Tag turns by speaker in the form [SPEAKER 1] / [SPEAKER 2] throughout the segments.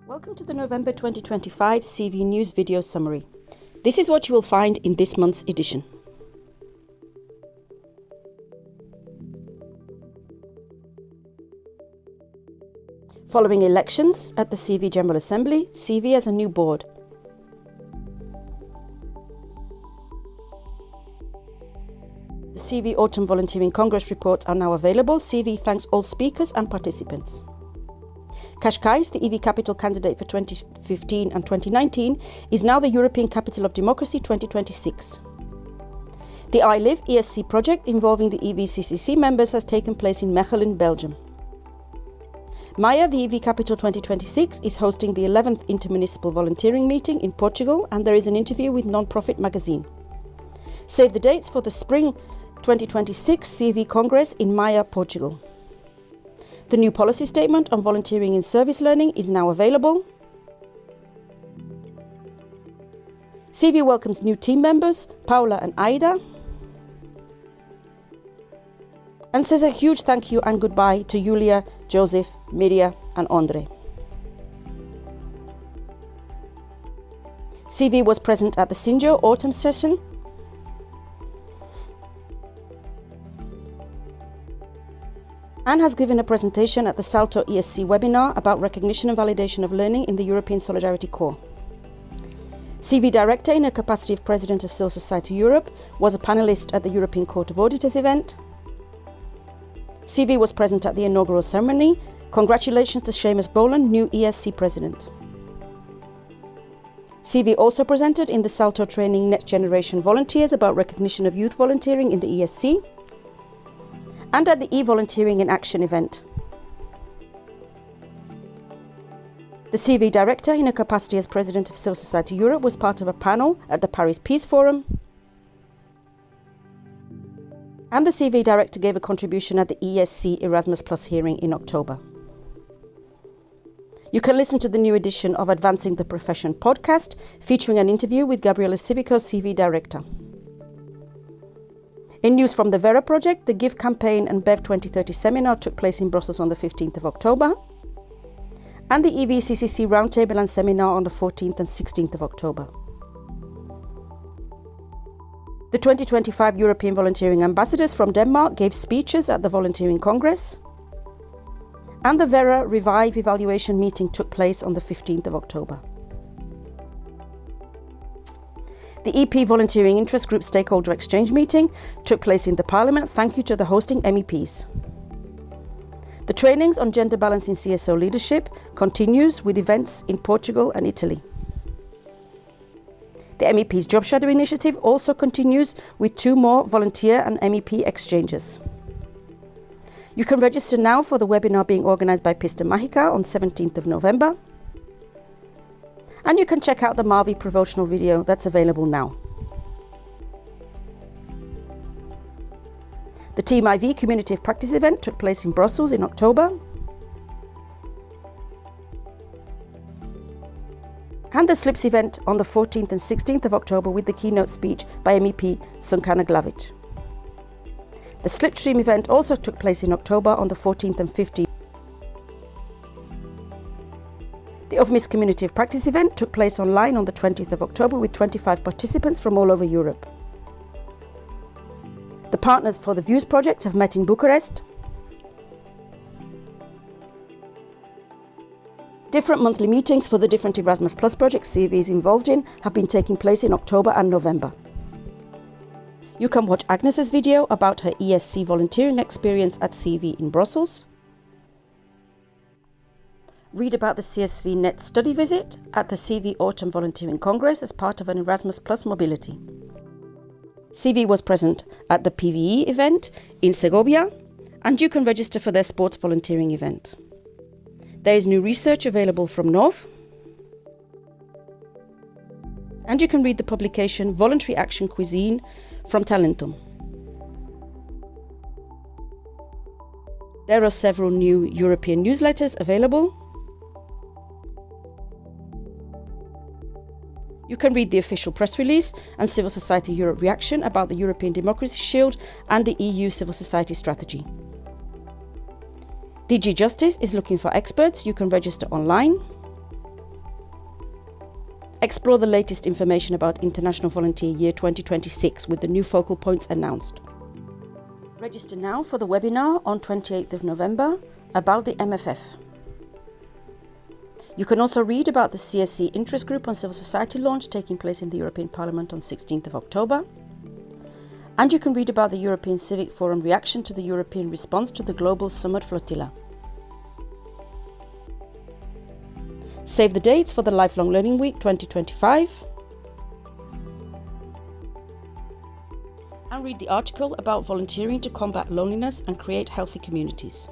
[SPEAKER 1] Welcome to the November 2025 CEV News video summary. This is what you will find in this month's edition. Following elections at the CEV General Assembly, CEV has a new board. The CEV Autumn Volunteering Congress reports are now available. CEV thanks all speakers and participants. Cascais, the EV capital candidate for 2015 and 2019, is now the European Capital of Democracy 2026. The I Live ESC project involving the EVCCC members has taken place in Mechelen, Belgium. Maya, the EV Capital 2026, is hosting the 11th Intermunicipal Volunteering Meeting in Portugal, and there is an interview with Non-Profit magazine. Save the dates for the Spring 2026 CEV Congress in Maya, Portugal. The new policy statement on volunteering in service learning is now available. CEV welcomes new team members, Paula and Aida, and says a huge thank you and goodbye to Julia, Joseph, Miria and Andre. CEV was present at the Sinjo autumn session and has given a presentation at the Salto ESC webinar about recognition and validation of learning in the European Solidarity Corps. CEV Director in her capacity of President of Civil Society Europe was a panelist at the European Court of Auditors event. CEV was present at the inaugural ceremony. Congratulations to Seamus Boland, new ESC President. CEV also presented in the Salto training Next Generation Volunteers about recognition of youth volunteering in the ESC, and at the e-volunteering in action event. The CEV Director in her capacity as President of Civil Society Europe was part of a panel at the Paris Peace Forum, and the CEV Director gave a contribution at the ESC Erasmus Plus hearing in October. You can listen to the new edition of Advancing the Profession podcast, featuring an interview with Gabriela Civico, CEV Director. In news from the Vera project, the GIVE campaign and BEV 2030 seminar took place in Brussels on the 15th of October, and the EVCCC roundtable and seminar on the 14th and 16th of October. The 2025 European Volunteering Ambassadors from Denmark gave speeches at the Volunteering Congress, and the Vera Revive evaluation meeting took place on the 15th of October. The EP Volunteering Interest Group Stakeholder Exchange meeting took place in the Parliament. Thank you to the hosting MEPs. The trainings on gender balance in CSO leadership continues with events in Portugal and Italy. The MEP's Job Shadow initiative also continues with 2 more volunteer and MEP exchanges. You can register now for the webinar being organised by Pista Magica on 17th of November. And you can check out the Mavi promotional video that's available now. The Team IV Community of Practice event took place in Brussels in October. And the SLIPS event on the 14th and 16th of October with the keynote speech by MEP Sunkana Glavic. The Slipstream event also took place in October on the 14th and 15th. The UVMIS Community of Practice event took place online on the 20th of October with 25 participants from all over Europe. The partners for the Views project have met in Bucharest. Different monthly meetings for the different Erasmus Plus projects CEV is involved in have been taking place in October and November. You can watch Agnes's video about her ESC volunteering experience at CEV in Brussels. Read about the CSV Net study visit at the CEV Autumn Volunteering Congress as part of an Erasmus Plus mobility. CEV was present at the PVE event in Segovia, and you can register for their sports volunteering event. There is new research available from NOV, and you can read the publication Voluntary Action Cuisine from Talentum. There are several new European newsletters available. You can read the official press release and Civil Society Europe reaction about the European Democracy Shield and the EU Civil Society Strategy. DG Justice is looking for experts. You can register online. Explore the latest information about International Volunteer Year 2026 with the new focal points announced. Register now for the webinar on 28th of November about the MFF. You can also read about the CSC Interest Group on Civil Society launch taking place in the European Parliament on 16th of October. And you can read about the European Civic Forum reaction to the European response to the Global Summit Flotilla. Save the dates for the Lifelong Learning Week 2025. And read the article about volunteering to combat loneliness and create healthy communities.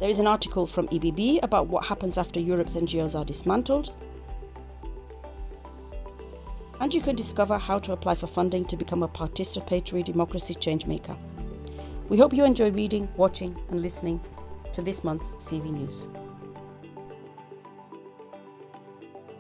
[SPEAKER 1] There is an article from EBB about what happens after Europe's NGOs are dismantled. And you can discover how to apply for funding to become a participatory democracy changemaker. We hope you enjoy reading, watching and listening to this month's CEV News.